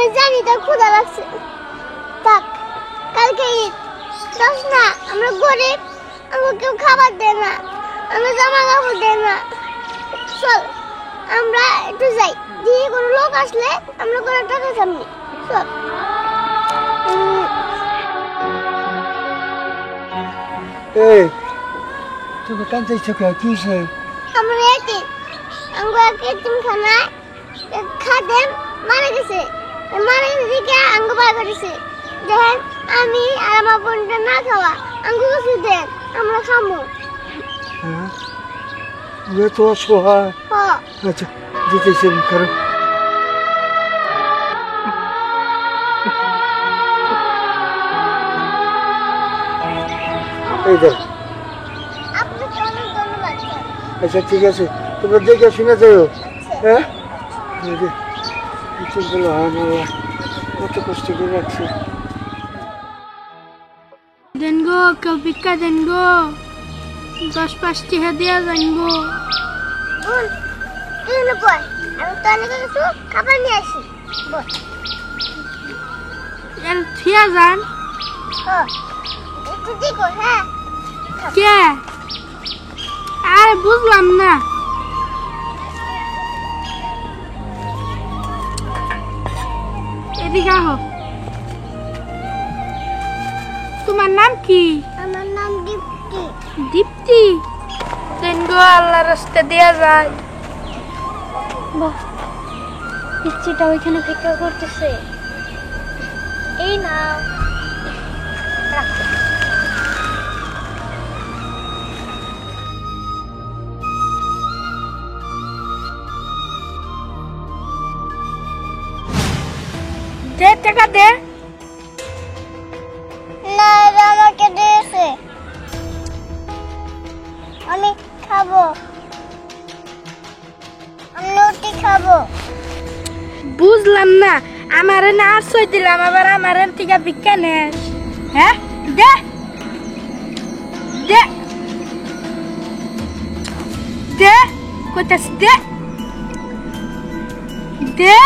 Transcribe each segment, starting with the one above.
আমি জানি তোর ক্ষুধা লাগছে। থাক, কালকে ঈদ, দোষ না, আমরা গরিব, আমাকে কেউ খাবার দেয় না, আমরা জামা কাপড় দেয় না। চল আমরা একটু যাই, দিয়ে কোনো লোক আসলে আমরা কোনো টাকা সামনে। চল। এই তুমি কাঁদতেছো কে? কি সে? আমরা এতিম, আমরা এতিমখানায় খাদেম মারা গেছে, দিকে আঙ্গ বার করেছে। দেখেন আমি আর আমার বোনটা না খাওয়া, আঙ্গ কিছু দেন, আমরা খাবো। হ্যাঁ তো অসহায়। আচ্ছা যেতেছি করো। এই দেখ। আপনাকে অনেক ধন্যবাদ। আচ্ছা ঠিক আছে, তোমরা দেখে শুনে যাও। হ্যাঁ কত কষ্ট করে রাখছি। দেন গো, কেউ ভিক্ষা দেন গো, 10-5 টাকা দিয়া যান গো। বোন তুই না বল, আমি তো অনেক কিছু খাবার নিয়ে আসি। বল। এর থিয়া যান। একটু দেখো। হ্যাঁ কে? আরে বুঝলাম না। এদিকে আহো। তোমার নাম কি? আমার নাম দীপ্তি। দীপ্তি? দেন গো, আল্লাহর রাস্তা দেয়া যায়। পিচ্চিটা ওইখানে ভিক্ষা করতেছে। এই না দে টাকা দে। না, আমাকে দিয়েছে, আমি খাবো, আমি রুটি খাবো। বুঝলাম না, আমারে না আশ্রয় দিলাম, আবার আমার থেকে ভিক্ষা নেস? হ্যাঁ দে দে দে, কইতাছ দে দে।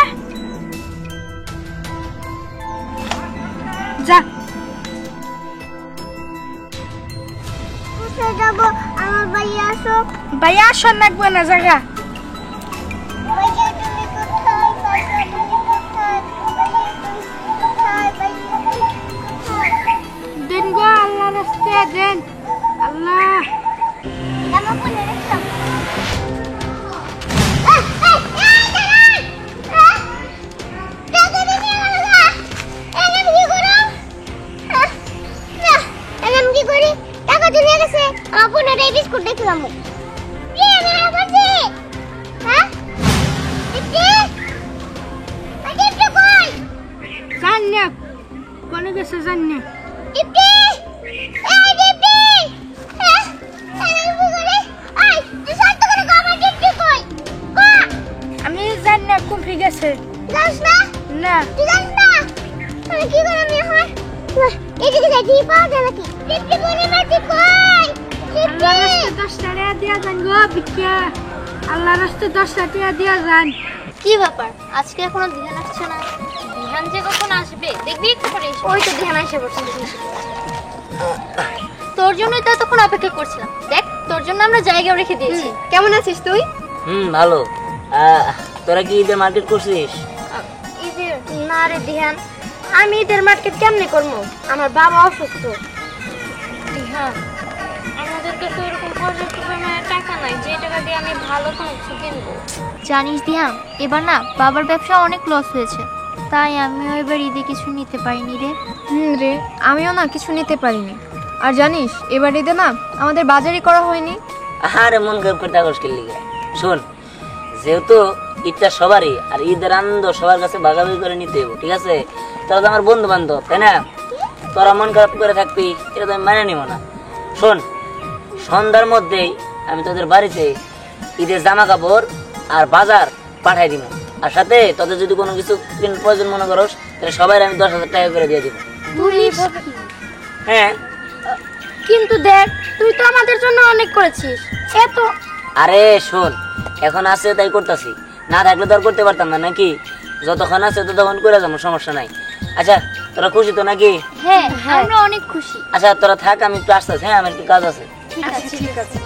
যা। কোথায় যাবো? আমার ভাইয়া আসো। ভাইয়া আসন লাগবে না, জায়গা। ভাইয়া তুমি কোথায়? ভাইয়া তুমি কোথায়? ভাইয়া তুমি কোথায়? ভাইয়া তুমি কোথায়? দেন গো, আল্লাহ রাস্তা দেন। আল্লাহ আমার ফোনে রেখে বিস্কুট দেখলাম। জান না কোনে গেছে, জান না। আমি জান না কুফরি গেছে। না কি করে আমি হয় এদিকে যাই পাওয়া যায় নাকি? টিপটি বনে মাটি কই? আল্লাহ রাস্তা 10 টাকা দিয়া যান গো ভিক্ষা। আল্লাহ রাস্তা 10 টাকা দিয়া যান। কি ব্যাপার, আজকে এখনো ধ্যান আসছে না? ধ্যান যে কখন আসবে দেখবি একটু পরে। ওই তো ধ্যান এসে পড়ছে। তোর জন্যই তো তখন অপেক্ষা করছিলাম। দেখ তোর জন্য আমরা জায়গাও রেখে দিয়েছি। কেমন আছিস তুই? ভালো। তোরা কি ঈদের মার্কেট করছিস? ঈদের না রে ধ্যান, আমি ঈদের মার্কেট কেমনে করবো? আমার বাবা অসুস্থ। ধ্যান, আমাদের কাছে ওরকম পর্যাপ্ত পরিমাণে টাকা নাই যে টাকা দিয়ে আমি ভালো কোনো কিছু কিনবো। জানিস ধ্যান, এবার না বাবার ব্যবসা অনেক লস হয়েছে, তাই আমিও এবার ঈদে কিছু নিতে পারিনি রে। রে, আমিও না কিছু নিতে পারিনি। আর জানিস এবার ঈদে না আমাদের বাজারই করা হয়নি। আরে মন খারাপ করতে মুশকিল লিগে। শোন, যেহেতু ঈদটা সবারই, আর ঈদের আনন্দ সবার কাছে ভাগাভাগি করে নিতে হবে, ঠিক আছে? তোরা তো আমার বন্ধু বান্ধব, তাই না? তোরা মন খারাপ করে থাকবি, এটা তো আমি মানে নিব না। শোন, সন্ধ্যার মধ্যেই আমি তোদের বাড়িতে ঈদের জামা কাপড় আর বাজার পাঠাই দিব, আর সাথে তোদের যদি কোনো কিছু প্রয়োজন মনে করস তাহলে সবাই আমি 10,000 টাকা করে দিয়ে দিব। হ্যাঁ, কিন্তু দেখ তুই তো আমাদের জন্য অনেক করেছিস। আরে শোন, এখন আছে তাই করতেছি, না থাকলে তো আর করতে পারতাম না নাকি? যতক্ষণ আছে ততক্ষণ করে যাবো, সমস্যা নাই। আচ্ছা তোরা খুশি তো নাকি? হ্যাঁ আমরা অনেক খুশি। আচ্ছা তোরা থাক, আমি একটু আসতেছি। হ্যাঁ আমার একটু কাজ আছে। ঠিক আছে।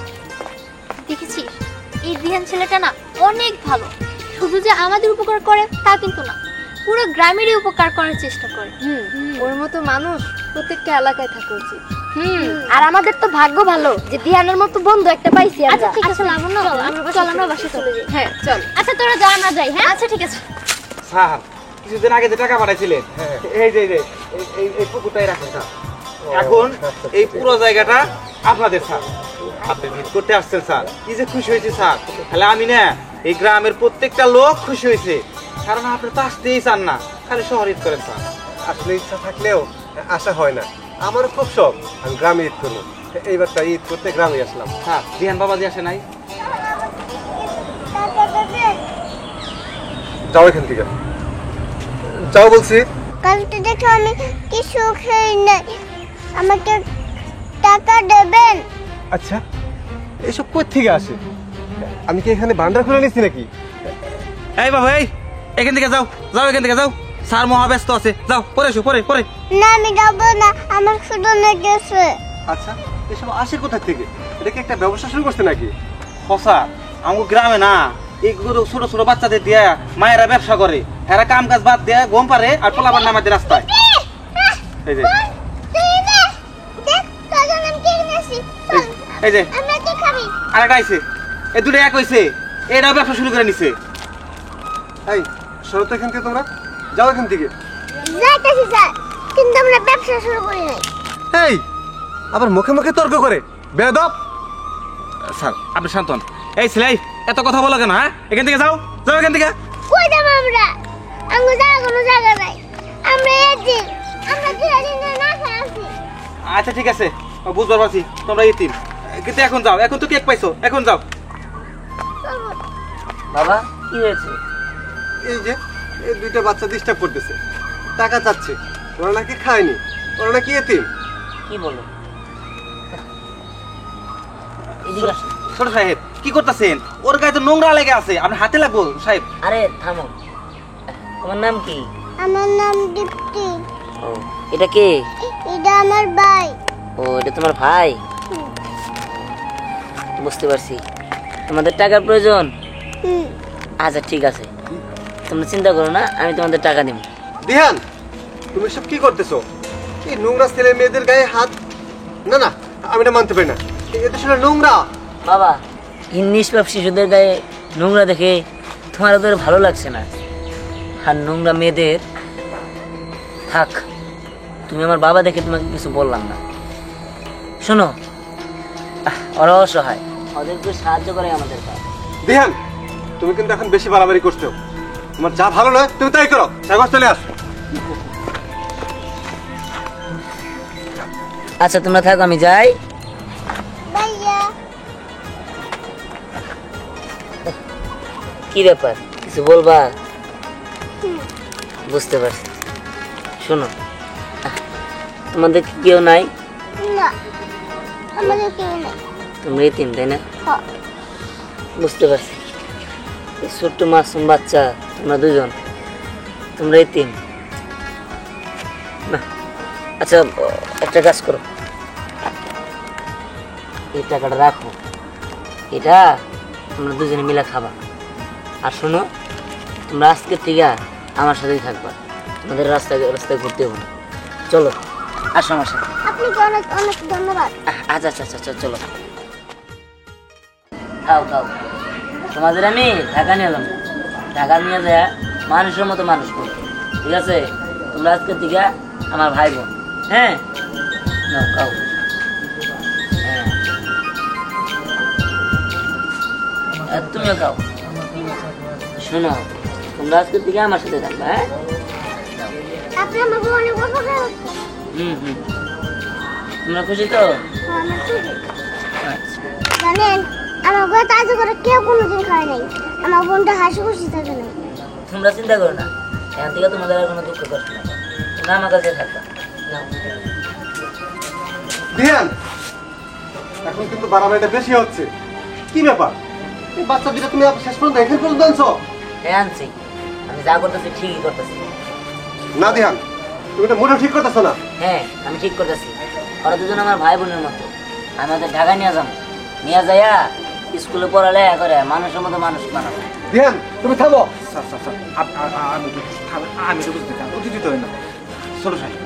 দেখেছিস এই দিহান ছেলেটা না অনেক ভালো, শুধু যে আমাদের উপকার করে তা কিন্তু না, পুরো গ্রামেরই উপকার করার চেষ্টা করে। ওর মতো মানুষ প্রত্যেকটা এলাকায় থাকা উচিত। আর আমাদের তো ভাগ্য ভালো যে দিহানের মতো বন্ধু একটা পাইছি আচ্ছা আমরা। ঠিক আছে লাবণ্য, আমরা বাসে চলে যাই। হ্যাঁ চল। আচ্ছা তোরা যা, আমরা যাই। হ্যাঁ আচ্ছা ঠিক আছে। স্যার কিছুদিন আগে যে টাকা পাঠাইছিলেন, এই যে এই পুকুরটাই রাখেন স্যার। এখন এই পুরো জায়গাটা আপনাদের স্যার। আপনি ভিড় করতে আসছেন স্যার, কি যে খুশি হয়েছে স্যার। তাহলে আমি না, এই গ্রামের প্রত্যেকটা লোক খুশি হয়েছে, কারণ আপনি তো আসতেই চান না, খালি শহরে ঈদ করেন স্যার। আসলে ইচ্ছা থাকলেও আশা হয় না। আমারও খুব শখ আমি গ্রামে ঈদ করবো। এইবারটা ঈদ করতে গ্রামে আসলাম। স্যার দিহান বাবাজি আসে নাই? যাও এখান থেকে, যাও বলছি। কালকে দেখে আমি কিছু খেয়ে নাই, আমাকে টাকা দেবেন? আচ্ছা এসব কই থেকে আসে? আমি কি এখানে ভান্ডার খুলে নিচ্ছি নাকি? এই বাবা, এই এখান থেকে যাও, যাও এখান থেকে যাও। স্যার মহাব্যস্ত আছে, যাও পরে এসো, পরে পরে। না আমি যাবো না, আমার শুধু লেগেছে। আচ্ছা এসব আসে কোথা থেকে? এটা কি একটা ব্যবসা শুরু করছে নাকি? হসা আমার গ্রামে না, এইগুলো ছোট ছোট বাচ্চাদের দিয়ে মায়েরা ব্যবসা করে, এরা কাম কাজ বাদ দিয়ে গম পারে আর পোলাবার নামাতে রাস্তায়। এই যে এই যে আরেকটা আইছে, এই দুটো এক হয়েছে, এরাও ব্যবসা শুরু করে নিছে। এই সরো তো এখান থেকে, তোমরা যাও এখান থেকে। যাইতেছি স্যার, কিন্তু আমরা ব্যবসা শুরু করি নাই। এই আবার মুখে মুখে তর্ক করে, বেয়াদব। স্যার আপনি শান্ত হন। এই ছেলে, এত কথা বলো কেন? হ্যাঁ এখান থেকে যাও, যাও এখান থেকে। কই যাবো আমরা? আমার যাওয়ার কোনো জায়গা নাই। আমরা একদিন, আমরা দুদিন না খাই আছি। আচ্ছা ঠিক আছে, বুঝবার পারছি তোমরা ইতিম, কিন্তু এখন যাও, এখন তো কেক পাইছো, এখন যাও। বাবা কি হয়েছে? এই যে এই দুইটা বাচ্চা ডিস্টার্ব করতেছে, টাকা চাচ্ছে। ওরা নাকি খায়নি, ওরা নাকি এতিম। কি বলো? এদিকে আসো। ছোট সাহেব কি করতেছেন? ওর গায়ে তো নোংরা লেগে আছে, আপনি হাতে লাগবো সাহেব। আরে থামো, তোমার নাম কি? আমার নাম দীপ্তি। ও এটা কে? এটা আমার ভাই। ও এটা তোমার ভাই, বুঝতে পারছি। তোমাদের টাকার প্রয়োজন? আচ্ছা ঠিক আছে, তোমরা চিন্তা করো না, আমি তোমাদের টাকা দিব। দিহান তুমি সব কি করতেছো? এই নোংরা ছেলে মেয়েদের গায়ে হাত, না না আমি এটা মানতে পারি না। এটা শুনে নোংরা। বাবা এই নিষ্পাপ শিশুদের গায়ে নোংরা দেখে তোমার ওদের ভালো লাগছে না, আর নোংরা মেয়েদের থাক। তুমি আমার বাবা দেখে তোমাকে কিছু বললাম না। শোনো, ওরা অসহায়, ওদেরকে সাহায্য করে আমাদের কাজ। দিহান তুমি কিন্তু এখন বেশি বাড়াবাড়ি করছো। তোমার যা ভালো নয় তুমি তাই করো। সাগর চলে আস। আচ্ছা তোমরা থাকো, আমি যাই। ভাইয়া কি ব্যাপার, কিছু বলবা? বুঝতে পারছি। শোনো, তোমাদের কি কেউ নাই? না, আমাদের কেউ নাই। তোমরা এতিম তাই না? হ্যাঁ। বুঝতে পারছি। এই ছোট্ট মাসুম বাচ্চা তোমরা দুজন, তোমরা এতিম না? আচ্ছা একটা কাজ করো, এই টাকাটা রাখো, এটা তোমরা দুজনে মিলে খাবা। আর শোনো, তোমরা আজকের থেকে আমার সাথেই থাকবা, তোমাদের রাস্তায় রাস্তায় ঘুরতে হবে না। চলো আসো আমার সাথে। আপনাকে অনেক অনেক ধন্যবাদ। আচ্ছা আচ্ছা আচ্ছা চলো, খাও খাও। তোমাদের আমি ঢাকা নিয়ে এলাম, ঢাকা নিয়ে যায় মানুষের মতো মানুষ করবো, ঠিক আছে? তোমরা আজকের থেকে আমার ভাই বোন। হ্যাঁ নাও খাও। হ্যাঁ আর তুমিও খাও। শোনো, তোমরা আজকের থেকে আমার সাথে থাকবে। হ্যাঁ আপনি আমাকে অনেক উপকার করছেন। হুম, তোমরা খুশি তো? হ্যাঁ, আমি খুশি। আচ্ছা জানেন আমার ঘরে তাজা করে কেউ কোনোদিন খায় নাই। আমার বোনটা হাসি খুশি থাকে নাই। তোমরা চিন্তা করো না, এখান থেকে তোমাদের আর কোনো দুঃখ কষ্ট নেই, তোমরা আমার কাছে থাকবা। নাও। দিহান এখন কিন্তু বাড়াবাড়িটা বেশি হচ্ছে। কি ব্যাপার? এই বাচ্চা দুটো তুমি শেষ পর্যন্ত এখানে পর্যন্ত আনছো? হ্যাঁ আনছি, আমি যা করতেছি ঠিকই করতেছি। না দিহান, তুমি এটা মোটেও ঠিক করতেছো না। হ্যাঁ আমি ঠিক করতেছি। ওরা দুজন আমার ভাই বোনের মতো। আমি ওদের ঢাকায় নিয়ে যাবো, নিয়ে যাইয়া স্কুলে পড়ালে করে মানুষের মতো মানুষ বানাবো। দিহান তুমি থামো। স্যার স্যার স্যার আমি তো বুঝতে চান অতিথি তো হয় না। ছোট সাহেব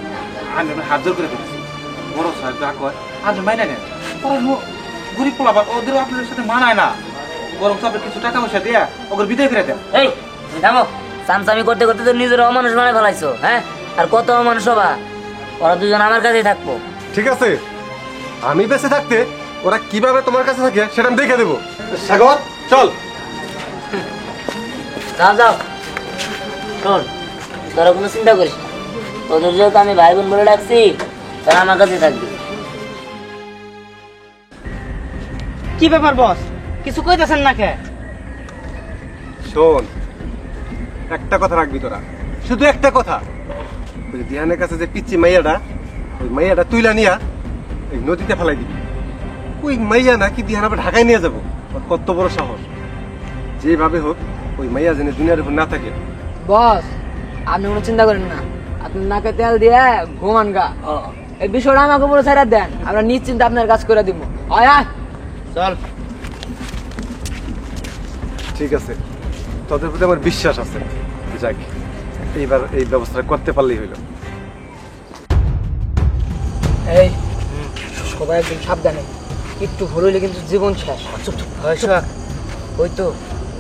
আমি আপনার হাত জোর করে দিচ্ছি, বড় সাহেব যা কয় আজ মাইনা নেন। ওরা গরিব পোলাবার, ওদের আপনাদের সাথে মানায় না, বরং তো আপনি কিছু টাকা পয়সা দিয়া ওদের বিদায় করে দেন। এই তুমি থামো, চামচামি করতে করতে তো নিজের অমানুষ বানায় ফেলাইছো। হ্যাঁ আর কত অমানুষ হবা? ওরা দুজন আমার কাছেই থাকবো। ঠিক আছে, আমি বেঁচে থাকতে ওরা কিভাবে তোমার কাছে থাকে সেটা আমি দেখে দেবো। সাগর চল। যাও যাও। শোন, তোরা কোনো চিন্তা করিস না, তোদের যেহেতু আমি ভাই বোন বলে ডাকছি, তারা আমার কাছে থাকবি। কি ব্যাপার বস, কিছু কইতেছেন না কে? শোন, একটা কথা রাখবি তোরা, শুধু একটা কথা। ওই যে দিহানের কাছে যে পিচ্ছি মাইয়াটা, ওই মাইয়াটা তুইলা নিয়া এই নদীতে ফেলাই দিবি। ওই মাইয়া নাকি দিহান আবার ঢাকায় নিয়ে যাবো। ওর কত বড় সাহস! যেভাবে হোক ওই মাইয়া যেন দুনিয়ার উপর না থাকে। বস আপনি কোনো চিন্তা করেন না, আপনি নাকে তেল দিয়ে ঘুমান গা। এই বিষয়টা আমাকে পুরো ছেড়ে দেন, আমরা নিশ্চিন্তে আপনার কাজ করে দিব। আয় আয় চল। ঠিক আছে, তোদের প্রতি আমার বিশ্বাস আছে। যাক, এইবার এই ব্যবস্থা করতে পারলেই হইল। এই সবাই একদিন সাবধানে, একটু ভুল হইলে কিন্তু জীবন শেষ। চুপ চুপ ওই তো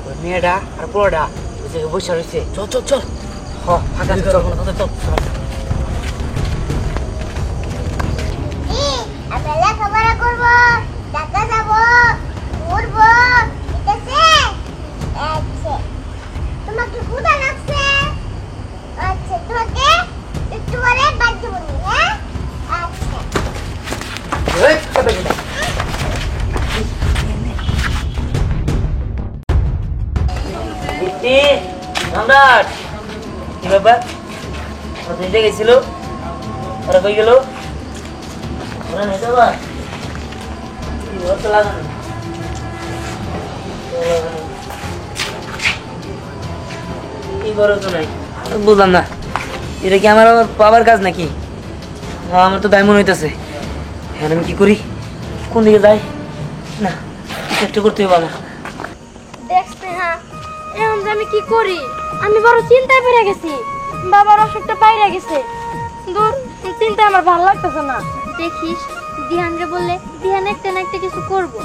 ওই মেয়েটা আর পোড়াটা ওই যে বসে রয়েছে। চল চল চল। হ ফাঁকা চল চল চল। আমরা লেখাপড়া করবো, ঢাকা যাবো, ঘুরবো, ঠিক আছে? আচ্ছা, তোমাকে ক্ষুধা লাগছে? আচ্ছা, তোমাকে একটু পরে বাদ দেবো, হ্যাঁ? আচ্ছা। সম্রাট, কি ব্যাপার? ওরা দুইটা গেছিল, ওরা কই গেল? ওরা নেই তো আবার? ওরা তো লাগানো। কি করো তো নাই বুঝলাম না, এটা কি আমার আবার পাবার কাজ নাকি? আমার তো তাই মনে হইতেছে। এখন আমি কি করি, কোন দিকে যাই? না, কিছু একটা করতে হবে আমার। দেখতে হ্যাঁ, এখন যে আমি কি করি? আমি বড় চিন্তায় পড়ে গেছি। বাবার অসুখটা বাইরে গেছে। দূর, চিন্তা আমার ভালো লাগতেছে না। দেখিস দিহানরে বললে দিহান একটা না একটা কিছু করবো।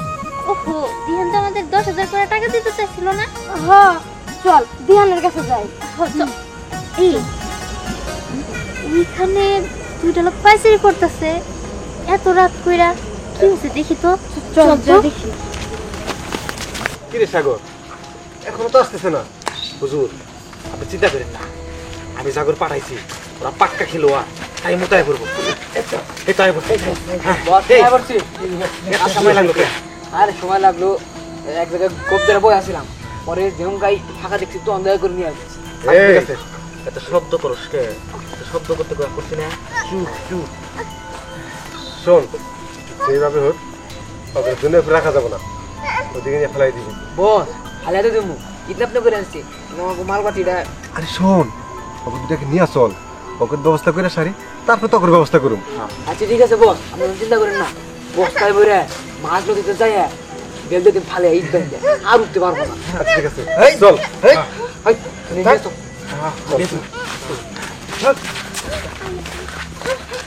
ওহো, দিহান তো আমাদের 10,000 করে টাকা দিতে চাইছিল না? হ, চল দিহানের কাছে যাই। চল। এই ওইখানে দুইটা লোক পাইচারি করতেছে এত রাত কইরা। কি হয়েছে দেখি তো। চল দেখি। কিরে সাগর, এখনো তো আসতেছে না? হুজুর আপনি চিন্তা করেন না, আমি জাগর পাঠাইছি, ওরা পাক্কা খেলোয়া, তাই মোটাই করবো। সময় লাগলো কেন? আরে সময় লাগলো, এক জায়গায় গোপ ধরে বই আসছিলাম, পরে যেমন গাই ফাঁকা দেখছি তো অন্ধকার করে নিয়ে আসছি। ঠিক আছে, এত শব্দ করস কে? এত শব্দ করতে করছি না, চুপ চুপ। শোন, যেভাবে হোক ওদের জন্য রাখা যাবো না, ওদিকে নিয়ে ফেলাই দিবি। বস হালাতে দেবো, কিডন্যাপ করে আসছি মালবাতিটা। আরে শোন, ওকে দুটাকে নিয়ে চল, ওকে ব্যবস্থা করে সারি, তারপর তোর ব্যবস্থা করুম। আচ্ছা ঠিক আছে বস, আপনি চিন্তা করেন না। বস্তায় বইরে মাছ নদীতে যাই বেল যদি ফালে ঈদ দেন আর উঠতে পারবো না। আচ্ছা ঠিক আছে, চল।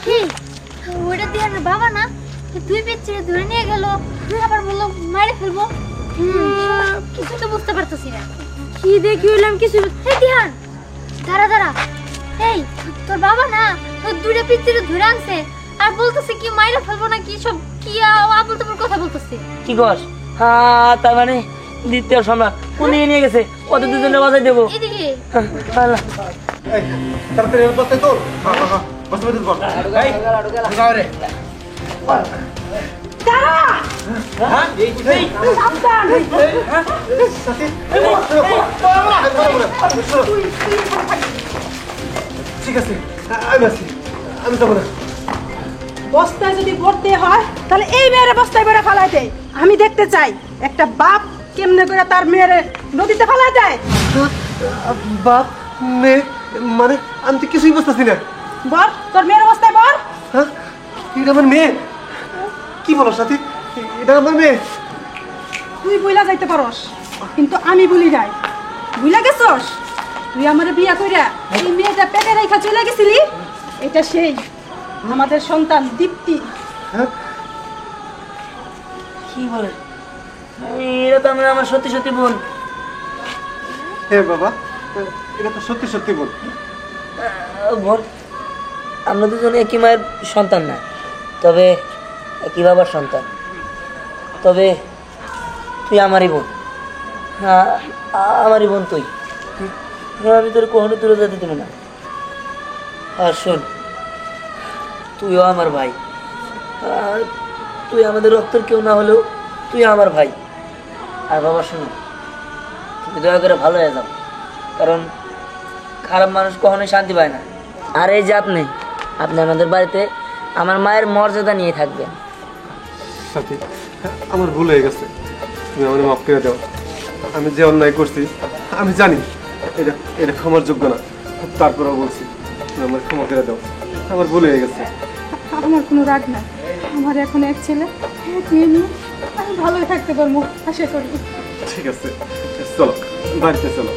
কি ওইটা দিহানের বাবা না? দুই পিচ্ছিরে ধরে নিয়ে গেল, আবার বললো মারে ফেলবো। কিছু তো বুঝতে পারতেছি না। কি দেখি হইলাম কিছু। এই দিহান, দাঁড়া দাঁড়া। এই তোর বাবা না ওই দুইটা পিচ্ছিরে ধরে আনছে আর বলতেছে কি মাইরা ফেলবো না, কি সব কি আবল তাবল কথা বলতেছে। কি কস? হ্যাঁ, তার মানে দ্বিতীয় সম্রাট কোন দিকে নিয়ে গেছে? কত দুজনে বাজাই দেবো। এদিকে তাড়াতাড়ি বসতে তোর। বসতে তোর বল। ঠিক আছে, আমি যাবো না। বস্তায় যদি ভরতে হয় তাহলে এই মেয়ের বস্তায় বেড়ে ফেলাই দেয়। আমি দেখতে চাই একটা বাপ কেমনে করে তার মেয়ের নদীতে ফেলা যায়। বাপ মেয়ে মানে আমি তো কিছুই বুঝতেছি না। বল তোর মেয়ের অবস্থায় বল। হ্যাঁ এটা আমার মেয়ে? কি বলো সাথী, এটা আমার মেয়ে? তুই বুইলা যাইতে পারস কিন্তু আমি বলি নাই। বুইলা গেছস? তুই আমার বিয়া কইরা এই মেয়েটা পেটে রেখা চলে গেছিলি, এটা সেই আমাদের সন্তান দীপ্তি। কি বলে? এটা তো আমার সত্যি সত্যি বোন। হ্যাঁ বাবা, এটা তো সত্যি সত্যি বল। বোন, আমরা দুজনে একই মায়ের সন্তান না, তবে একই বাবার সন্তান। তবে তুই আমারই বোন। হ্যাঁ, আমারই বোন তুই। আমি তোর কখনো তুলে যেতে দেবো না। আর শোন, তুইও আমার ভাই। তুই আমাদের রক্তের কেউ না হলেও তুই আমার ভাই। আর বাবা শোনো, তুমি দয়া করে ভালো হয়ে যাও, কারণ খারাপ মানুষ কখনোই শান্তি পায় না। আর এই যে আপনি আমাদের বাড়িতে আমার মায়ের মর্যাদা নিয়ে থাকবেন। সাথী, আমার ভুল হয়ে গেছে, তুমি আমার মাফ করে দাও। আমি যে অন্যায় করছি আমি জানি এটা এটা ক্ষমার যোগ্য না, তারপরেও বলছি তুমি আমার ক্ষমা করে দাও। আমার ভুল হয়ে গেছে। আমার কোনো রাগ নাই। আমার এখন এক ছেলে, এক মেয়ে নিয়ে আমি ভালোই থাকতে পারবো আশা করি। ঠিক আছে, চলো বাড়িতে চলো।